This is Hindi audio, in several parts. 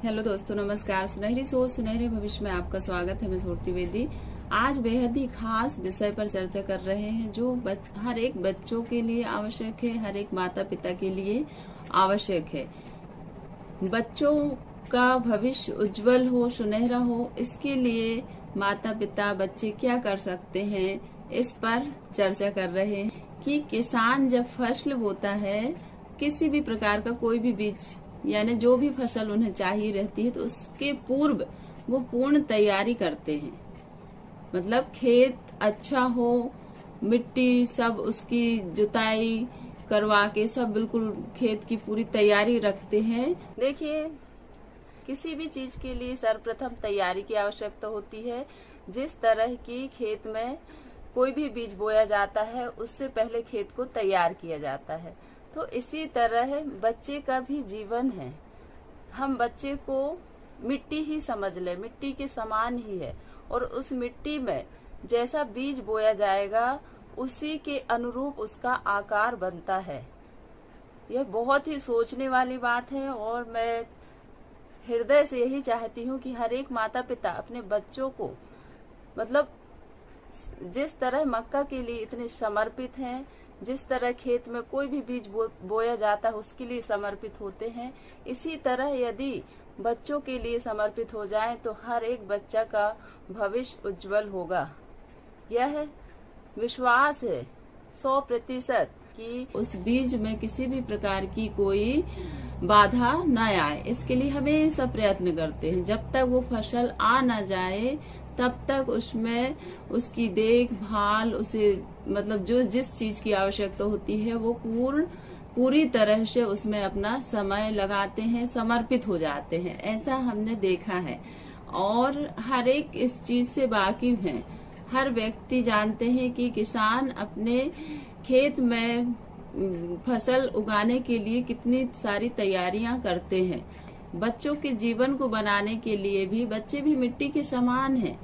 हेलो दोस्तों, नमस्कार। सुनहरी सोच सुनहरे भविष्य में आपका स्वागत है। मैं सुरती वेदी आज बेहद ही खास विषय पर चर्चा कर रहे हैं जो हर एक बच्चों के लिए आवश्यक है, हर एक माता पिता के लिए आवश्यक है। बच्चों का भविष्य उज्जवल हो, सुनहरा हो, इसके लिए माता पिता बच्चे क्या कर सकते हैं, इस पर चर्चा कर रहे हैं कि किसान जब फसल बोता है, किसी भी प्रकार का कोई भी बीज यानी जो भी फसल उन्हें चाहिए रहती है, तो उसके पूर्व वो पूर्ण तैयारी करते हैं। मतलब खेत अच्छा हो, मिट्टी सब उसकी जुताई करवा के सब बिल्कुल खेत की पूरी तैयारी रखते हैं। देखिए, किसी भी चीज के लिए सर्वप्रथम तैयारी की आवश्यकता होती है। जिस तरह की खेत में कोई भी बीज बोया जाता है, उससे पहले खेत को तैयार किया जाता है। तो इसी तरह बच्चे का भी जीवन है। हम बच्चे को मिट्टी ही समझ ले, मिट्टी के समान ही है, और उस मिट्टी में जैसा बीज बोया जाएगा उसी के अनुरूप उसका आकार बनता है। यह बहुत ही सोचने वाली बात है, और मैं हृदय से यही चाहती हूँ कि हर एक माता पिता अपने बच्चों को, मतलब जिस तरह मक्का के लिए इतने समर्पित हैं, जिस तरह खेत में कोई भी बीज बोया जाता है उसके लिए समर्पित होते हैं, इसी तरह यदि बच्चों के लिए समर्पित हो जाएं तो हर एक बच्चा का भविष्य उज्जवल होगा। यह विश्वास है 100% कि उस बीज में किसी भी प्रकार की कोई बाधा न आए। इसके लिए हमेशा प्रयत्न करते हैं। जब तक वो फसल आ न जाए तब तक उसमें उसकी देखभाल, उसे मतलब जो जिस चीज की आवश्यकता होती है वो पूरी तरह से उसमें अपना समय लगाते हैं, समर्पित हो जाते हैं। ऐसा हमने देखा है और हर एक इस चीज से वाकिफ है। हर व्यक्ति जानते हैं कि किसान अपने खेत में फसल उगाने के लिए कितनी सारी तैयारियां करते हैं। बच्चों के जीवन को बनाने के लिए भी बच्चे भी मिट्टी के समान हैं।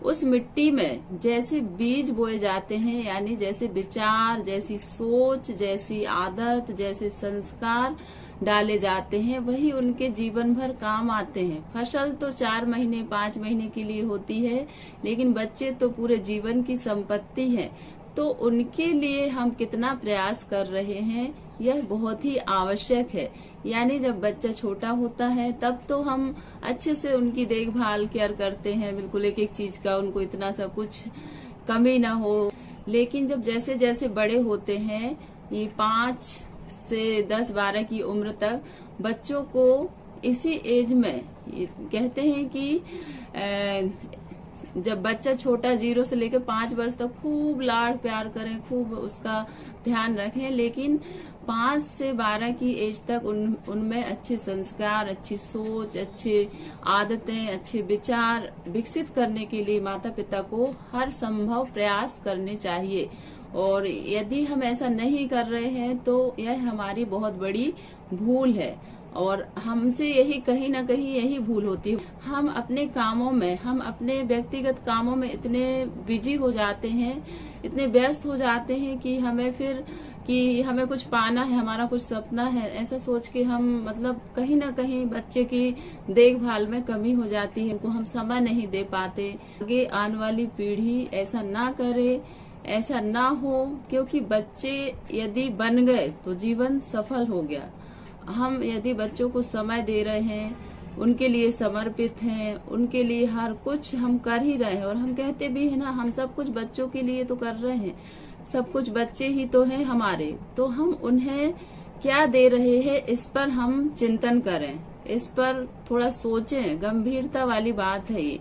उस मिट्टी में जैसे बीज बोए जाते हैं, यानी जैसे विचार, जैसी सोच, जैसी आदत, जैसे संस्कार डाले जाते हैं, वही उनके जीवन भर काम आते हैं। फसल तो 4 महीने 5 महीने के लिए होती है, लेकिन बच्चे तो पूरे जीवन की संपत्ति है। तो उनके लिए हम कितना प्रयास कर रहे हैं, यह बहुत ही आवश्यक है। यानी जब बच्चा छोटा होता है तब तो हम अच्छे से उनकी देखभाल केयर करते हैं, बिल्कुल एक एक चीज का उनको इतना सा कुछ कमी ना हो। लेकिन जब जैसे जैसे बड़े होते हैं, ये 5 से 10-12 की उम्र तक बच्चों को इसी एज में कहते हैं कि जब बच्चा छोटा 0 से लेकर 5 वर्ष तक खूब लाड़ प्यार करें, खूब उसका ध्यान रखें, लेकिन 5 से 12 की एज तक उनमें अच्छे संस्कार, अच्छी सोच, अच्छे आदतें, अच्छे विचार विकसित करने के लिए माता पिता को हर संभव प्रयास करने चाहिए। और यदि हम ऐसा नहीं कर रहे हैं तो यह हमारी बहुत बड़ी भूल है, और हमसे यही कहीं ना कहीं यही भूल होती है। हम अपने कामों में, हम अपने व्यक्तिगत कामों में इतने बिजी हो जाते हैं, इतने व्यस्त हो जाते हैं कि हमें कुछ पाना है, हमारा कुछ सपना है, ऐसा सोच के हम मतलब कहीं ना कहीं बच्चे की देखभाल में कमी हो जाती है, उनको हम समय नहीं दे पाते। आगे आने वाली पीढ़ी ऐसा ना करे, ऐसा ना हो, क्योंकि बच्चे यदि बन गए तो जीवन सफल हो गया। हम यदि बच्चों को समय दे रहे हैं, उनके लिए समर्पित हैं, उनके लिए हर कुछ हम कर ही रहे हैं, और हम कहते भी है ना, हम सब कुछ बच्चों के लिए तो कर रहे हैं, सब कुछ बच्चे ही तो हैं हमारे, तो हम उन्हें क्या दे रहे हैं इस पर हम चिंतन करें, इस पर थोड़ा सोचें। गंभीरता वाली बात है ये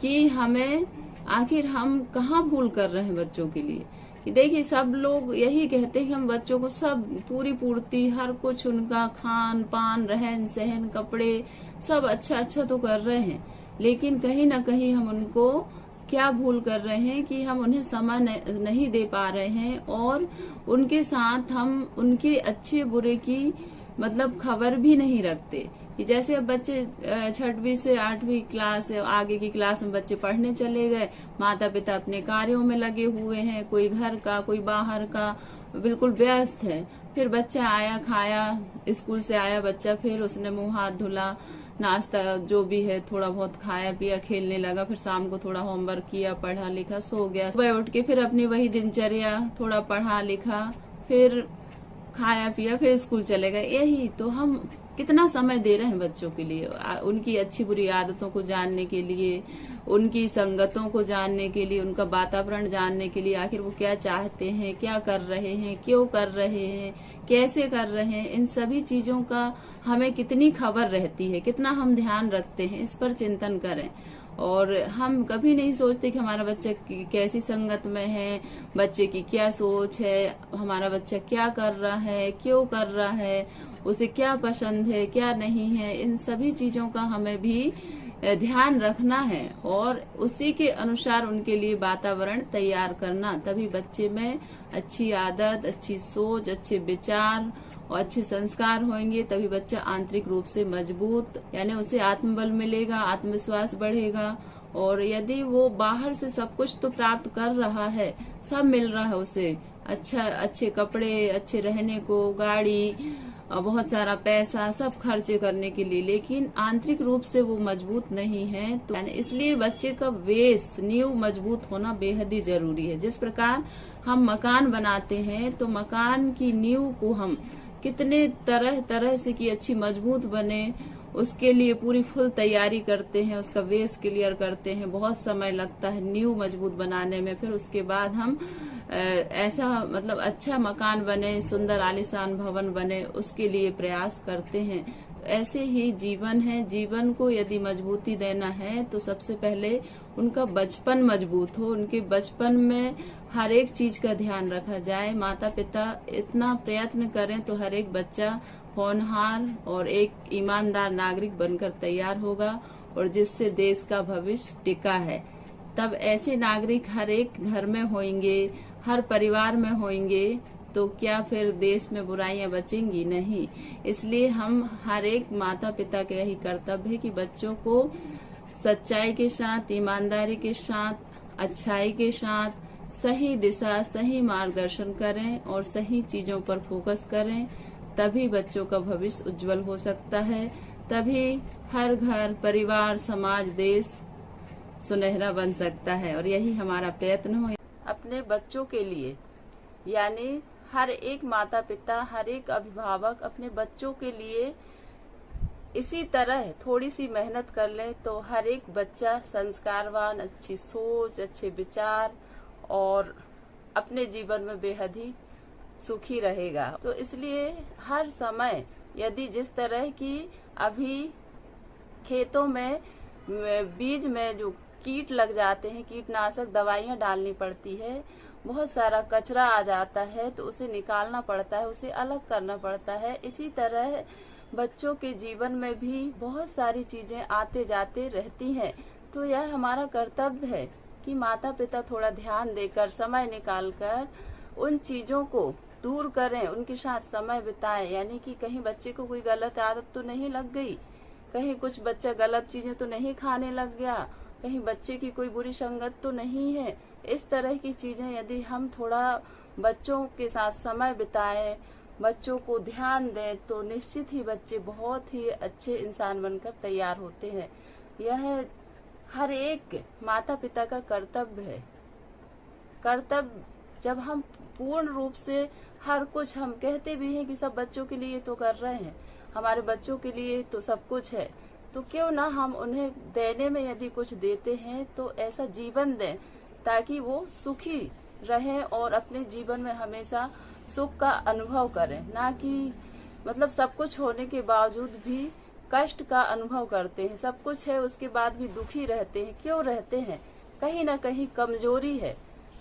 कि हमें आखिर हम कहाँ भूल कर रहे हैं बच्चों के लिए। कि देखिए, सब लोग यही कहते हैं कि हम बच्चों को सब पूरी पूर्ति, हर कुछ उनका खान पान, रहन सहन, कपड़े सब अच्छा तो कर रहे हैं, लेकिन कहीं ना कहीं हम उनको क्या भूल कर रहे हैं कि हम उन्हें समय नहीं दे पा रहे हैं, और उनके साथ हम उनके अच्छे बुरे की मतलब खबर भी नहीं रखते। जैसे अब बच्चे 6वीं से 8वीं क्लास आगे की क्लास में बच्चे पढ़ने चले गए, माता पिता अपने कार्यों में लगे हुए हैं, कोई घर का कोई बाहर का, बिल्कुल व्यस्त है। फिर बच्चा आया, खाया, स्कूल से आया बच्चा, फिर उसने मुंह हाथ धुला, नाश्ता जो भी है थोड़ा बहुत खाया पिया, खेलने लगा, फिर शाम को थोड़ा होमवर्क किया, पढ़ा लिखा, सो गया। सुबह उठ के फिर अपनी वही दिनचर्या, थोड़ा पढ़ा लिखा, फिर खाया पिया, फिर स्कूल चले गए। यही तो हम कितना समय दे रहे हैं बच्चों के लिए, उनकी अच्छी बुरी आदतों को जानने के लिए, उनकी संगतों को जानने के लिए, उनका वातावरण जानने के लिए, आखिर वो क्या चाहते हैं, क्या कर रहे हैं, क्यों कर रहे हैं, कैसे कर रहे हैं, इन सभी चीजों का हमें कितनी खबर रहती है, कितना हम ध्यान रखते हैं, इस पर चिंतन करें। और हम कभी नहीं सोचते कि हमारा बच्चा कैसी संगत में है, बच्चे की क्या सोच है, हमारा बच्चा क्या कर रहा है, क्यों कर रहा है, उसे क्या पसंद है, क्या नहीं है। इन सभी चीजों का हमें भी ध्यान रखना है और उसी के अनुसार उनके लिए वातावरण तैयार करना। तभी बच्चे में अच्छी आदत, अच्छी सोच, अच्छे विचार और अच्छे संस्कार होंगे। तभी बच्चा आंतरिक रूप से मजबूत, यानी उसे आत्मबल मिलेगा, आत्मविश्वास बढ़ेगा। और यदि वो बाहर से सब कुछ तो प्राप्त कर रहा है, सब मिल रहा है उसे, अच्छे कपड़े, अच्छे रहने को, गाड़ी, बहुत सारा पैसा, सब खर्चे करने के लिए, लेकिन आंतरिक रूप से वो मजबूत नहीं है, तो इसलिए बच्चे का बेस, नींव मजबूत होना बेहद ही जरूरी है। जिस प्रकार हम मकान बनाते हैं तो मकान की नींव को हम कितने तरह तरह से की अच्छी मजबूत बने, उसके लिए पूरी फुल तैयारी करते हैं, उसका बेस क्लियर करते हैं, बहुत समय लगता है नींव मजबूत बनाने में। फिर उसके बाद हम ऐसा मतलब अच्छा मकान बने, सुंदर आलीशान भवन बने, उसके लिए प्रयास करते हैं। तो ऐसे ही जीवन है, जीवन को यदि मजबूती देना है तो सबसे पहले उनका बचपन मजबूत हो, उनके बचपन में हर एक चीज का ध्यान रखा जाए। माता पिता इतना प्रयत्न करें तो हर एक बच्चा होनहार और एक ईमानदार नागरिक बनकर तैयार होगा, और जिससे देश का भविष्य टिका है। तब ऐसे नागरिक हर एक घर में होंगे, हर परिवार में होंगे, तो क्या फिर देश में बुराइयां बचेंगी? नहीं। इसलिए हम हर एक माता पिता का यही कर्तव्य है कि बच्चों को सच्चाई के साथ, ईमानदारी के साथ, अच्छाई के साथ सही दिशा, सही मार्गदर्शन करें और सही चीजों पर फोकस करें। तभी बच्चों का भविष्य उज्जवल हो सकता है, तभी हर घर, परिवार, समाज, देश सुनहरा बन सकता है। और यही हमारा प्रयत्न हो अपने बच्चों के लिए, यानी हर एक माता पिता, हर एक अभिभावक अपने बच्चों के लिए इसी तरह थोड़ी सी मेहनत कर ले तो हर एक बच्चा संस्कारवान, अच्छी सोच, अच्छे विचार और अपने जीवन में बेहद ही सुखी रहेगा। तो इसलिए हर समय यदि जिस तरह की अभी खेतों में बीज में जो कीट लग जाते हैं, कीटनाशक दवाइयां डालनी पड़ती है, बहुत सारा कचरा आ जाता है तो उसे निकालना पड़ता है, उसे अलग करना पड़ता है। इसी तरह बच्चों के जीवन में भी बहुत सारी चीजें आते जाते रहती हैं। तो यह हमारा कर्तव्य है कि माता पिता थोड़ा ध्यान देकर, समय निकालकर उन चीजों को दूर करें, उनके साथ समय बिताएं। यानी कि कहीं बच्चे को कोई गलत आदत तो नहीं लग गई, कहीं कुछ बच्चा गलत चीजें तो नहीं खाने लग गया, कहीं बच्चे की कोई बुरी संगत तो नहीं है। इस तरह की चीजें यदि हम थोड़ा बच्चों के साथ समय बिताएं, बच्चों को ध्यान दें, तो निश्चित ही बच्चे बहुत ही अच्छे इंसान बनकर तैयार होते हैं। यह हर एक माता पिता का कर्तव्य है। कर्तव्य जब हम पूर्ण रूप से हर कुछ, हम कहते भी हैं कि सब बच्चों के लिए तो कर रहे हैं, हमारे बच्चों के लिए तो सब कुछ है, तो क्यों ना हम उन्हें देने में यदि कुछ देते हैं तो ऐसा जीवन दें ताकि वो सुखी रहें और अपने जीवन में हमेशा सुख का अनुभव करें, ना कि मतलब सब कुछ होने के बावजूद भी कष्ट का अनुभव करते हैं। सब कुछ है उसके बाद भी दुखी रहते हैं। क्यों रहते हैं? कहीं ना कहीं कमजोरी है।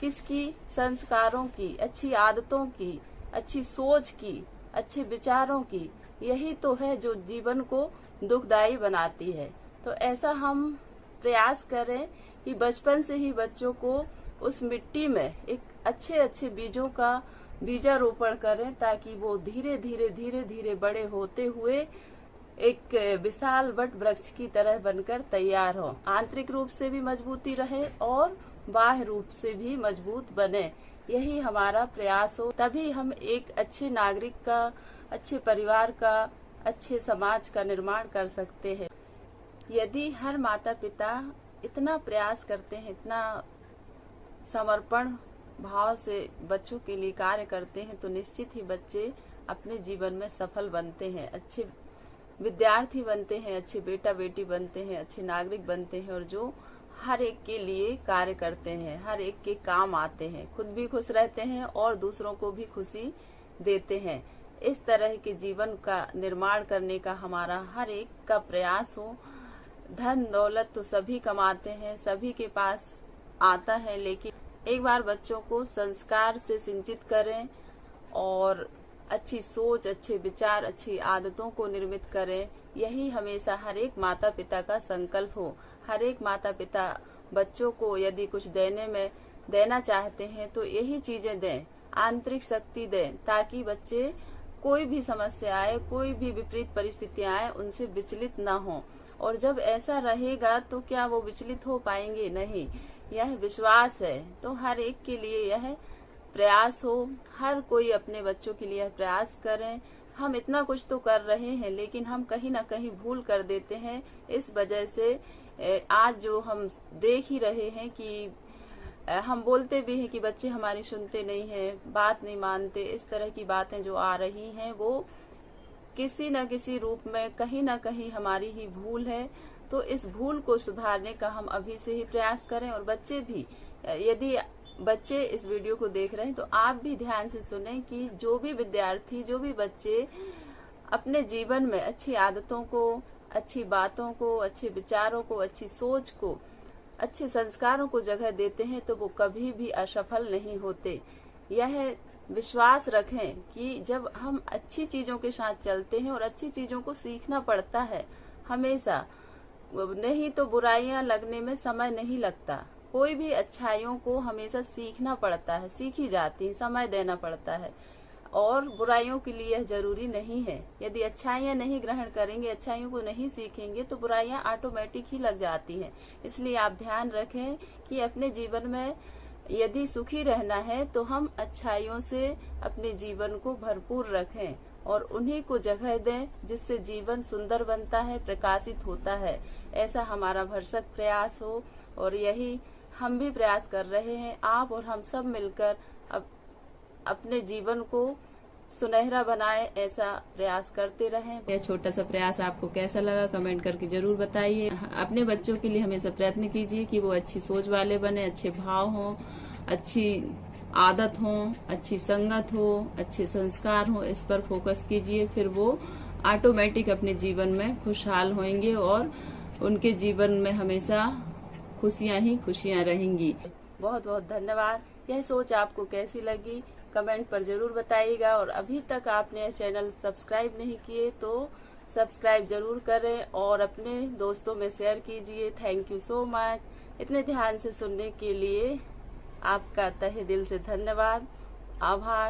किसकी? संस्कारों की, अच्छी आदतों की, अच्छी सोच की, अच्छे विचारों की। यही तो है जो जीवन को दुखदायी बनाती है। तो ऐसा हम प्रयास करें कि बचपन से ही बच्चों को उस मिट्टी में एक अच्छे अच्छे बीजों का बीजारोपण करें, ताकि वो धीरे धीरे धीरे धीरे बड़े होते हुए एक विशाल वट वृक्ष की तरह बनकर तैयार हो, आंतरिक रूप से भी मजबूती रहे और बाह्य रूप से भी मजबूत बने। यही हमारा प्रयास हो, तभी हम एक अच्छे नागरिक का, अच्छे परिवार का, अच्छे समाज का निर्माण कर सकते हैं। यदि हर माता पिता इतना प्रयास करते हैं, इतना समर्पण भाव से बच्चों के लिए कार्य करते हैं, तो निश्चित ही बच्चे अपने जीवन में सफल बनते हैं, अच्छे विद्यार्थी बनते हैं, अच्छे बेटा बेटी बनते हैं, अच्छे नागरिक बनते हैं और जो हर एक के लिए कार्य करते हैं, हर एक के काम आते हैं, खुद भी खुश रहते हैं और दूसरों को भी खुशी देते हैं। इस तरह के जीवन का निर्माण करने का हमारा हर एक का प्रयास हो। धन दौलत तो सभी कमाते हैं, सभी के पास आता है, लेकिन एक बार बच्चों को संस्कार से सिंचित करें और अच्छी सोच, अच्छे विचार, अच्छी आदतों को निर्मित करें। यही हमेशा हर एक माता पिता का संकल्प हो। हर एक माता पिता बच्चों को यदि कुछ देना चाहते हैं तो यही चीजें दें, आंतरिक शक्ति दें, ताकि बच्चे कोई भी समस्या आए, कोई भी विपरीत परिस्थितियां आए, उनसे विचलित न हो। और जब ऐसा रहेगा तो क्या वो विचलित हो पाएंगे? नहीं। यह विश्वास है। तो हर एक के लिए यह प्रयास हो, हर कोई अपने बच्चों के लिए प्रयास करें। हम इतना कुछ तो कर रहे हैं, लेकिन हम कहीं ना कहीं भूल कर देते हैं। इस वजह से आज जो हम देख ही रहे हैं कि हम बोलते भी हैं कि बच्चे हमारी सुनते नहीं हैं, बात नहीं मानते। इस तरह की बातें जो आ रही हैं वो किसी न किसी रूप में कहीं ना कहीं हमारी ही भूल है। तो इस भूल को सुधारने का हम अभी से ही प्रयास करें। और बच्चे भी, यदि बच्चे इस वीडियो को देख रहे हैं तो आप भी ध्यान से सुनें कि जो भी विद्यार्थी, जो भी बच्चे अपने जीवन में अच्छी आदतों को, अच्छी बातों को, अच्छे विचारों को, अच्छी सोच को, अच्छे संस्कारों को जगह देते हैं तो वो कभी भी असफल नहीं होते। यह विश्वास रखें कि जब हम अच्छी चीजों के साथ चलते हैं, और अच्छी चीजों को सीखना पड़ता है हमेशा, नहीं तो बुराइयां लगने में समय नहीं लगता। कोई भी अच्छाइयों को हमेशा सीखना पड़ता है, सीखी जाती है, समय देना पड़ता है। और बुराइयों के लिए यह जरूरी नहीं है। यदि अच्छाइयां नहीं ग्रहण करेंगे, अच्छाइयों को नहीं सीखेंगे तो बुराइयां ऑटोमेटिक ही लग जाती हैं। इसलिए आप ध्यान रखें कि अपने जीवन में यदि सुखी रहना है तो हम अच्छाइयों से अपने जीवन को भरपूर रखें और उन्हीं को जगह दें, जिससे जीवन सुंदर बनता है, प्रकाशित होता है। ऐसा हमारा भरसक प्रयास हो, और यही हम भी प्रयास कर रहे हैं। आप और हम सब मिलकर अपने जीवन को सुनहरा बनाए, ऐसा प्रयास करते रहें। यह छोटा सा प्रयास आपको कैसा लगा कमेंट करके जरूर बताइए। अपने बच्चों के लिए हमेशा प्रयत्न कीजिए कि वो अच्छी सोच वाले बने, अच्छे भाव हों, अच्छी आदत हो, अच्छी संगत हो, अच्छे संस्कार हो। इस पर फोकस कीजिए, फिर वो ऑटोमेटिक अपने जीवन में खुशहाल होंगे और उनके जीवन में हमेशा खुशियां ही खुशियां रहेंगी। बहुत बहुत धन्यवाद। यह सोच आपको कैसी लगी कमेंट पर जरूर बताइएगा। और अभी तक आपने चैनल सब्सक्राइब नहीं किए तो सब्सक्राइब जरूर करें और अपने दोस्तों में शेयर कीजिए। Thank you so much. इतने ध्यान से सुनने के लिए आपका तहे दिल से धन्यवाद, आभार।